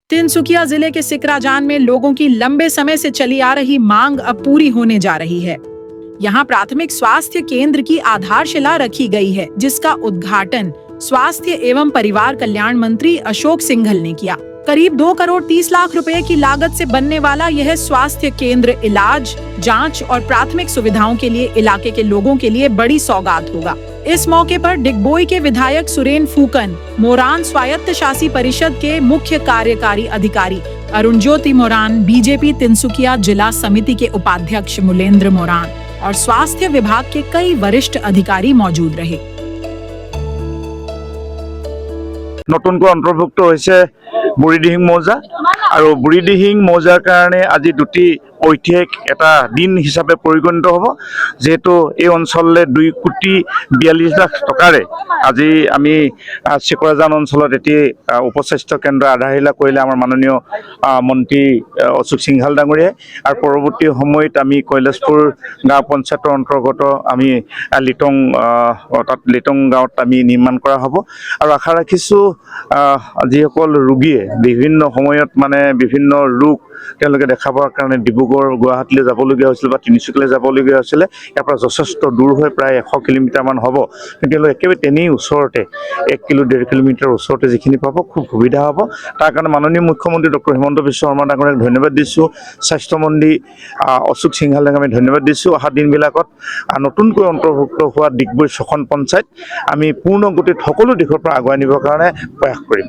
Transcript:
तिनसुकिया जिले के सिकराजान में लोगों की लंबे समय से चली आ रही मांग अब पूरी होने जा रही है। यहाँ प्राथमिक स्वास्थ्य केंद्र की आधारशिला रखी गई है, जिसका उद्घाटन स्वास्थ्य एवं परिवार कल्याण मंत्री अशोक सिंघल ने किया। करीब 2 करोड़ 30 लाख रुपए की लागत से बनने वाला यह स्वास्थ्य केंद्र इलाज, जांच और प्राथमिक सुविधाओं के लिए इलाके के लोगों के लिए बड़ी सौगात होगा। इस मौके पर डिगबोई के विधायक सुरेन फूकन, मोरान स्वायत्त शासी परिषद के मुख्य कार्यकारी अधिकारी अरुण ज्योति मोरान, बीजेपी तिनसुकिया जिला समिति के उपाध्यक्ष मुलेंद्र मोरान और स्वास्थ्य विभाग के कई वरिष्ठ अधिकारी मौजूद रहे। নতুনকৈ অন্তৰ্ভুক্ত হৈছে বুঢ়ীদিহিং মৌজা আৰু বুঢ়ীদিহিং মৌজাৰ কাৰণে আজি দুটি ঐতিহাসিক এটা দিন হিচাপে পৰিগণিত হ'ব, যেহেতু এই অঞ্চললৈ 2 কোটি 42 লাখ টকাৰে আজি আমি চিকৰাজান অঞ্চলত এটি উপস্বাস্থ্য কেন্দ্ৰ আধাৰশিলা কৰিলে আমাৰ মাননীয় মন্ত্ৰী অশোক সিংঘাল ডাঙৰীয়াই। আৰু পৰৱৰ্তী সময়ত আমি কৈলাশপুৰ গাঁও পঞ্চায়তৰ অন্তৰ্গত আমি লিটং গাঁৱত আমি নিৰ্মাণ কৰা হ'ব। আৰু আশা ৰাখিছোঁ যিসকল ৰোগীয়ে বিভিন্ন সময়ত বিভিন্ন ৰোগ তেওঁলোকে দেখাবৰ কাৰণে ডিব্ৰুগড় গুৱাহাটীলৈ যাবলগীয়া হৈছিল বা তিনিচুকীয়ালৈ যাবলগীয়া হৈছিলে। ইয়াৰ পৰা যথেষ্ট দূৰ হৈ প্ৰায় 100 কিলোমিটাৰমান হ'ব, কিন্তু তেওঁলোকে একেবাৰে তেনেই ওচৰতে 1 কিলো 1.5 কিলোমিটাৰ ওচৰতে যিখিনি পাব খুব সুবিধা হ'ব। তাৰ কাৰণে মাননীয় মুখ্যমন্ত্ৰী ডক্টৰ হিমন্ত বিশ্ব শৰ্মা ডাঙৰীয়াক ধন্যবাদ দিছোঁ, স্বাস্থ্যমন্ত্ৰী অশোক সিংঘাল ডাঙৰীয়াক আমি ধন্যবাদ দিছোঁ। অহা দিনবিলাকত নতুনকৈ অন্তৰ্ভুক্ত হোৱা ডিগবৈ 6খন পঞ্চায়ত আমি পূৰ্ণ গতিত সকলো দিশৰ পৰা আগুৱাই নিবৰ কাৰণে প্ৰয়াস কৰিম।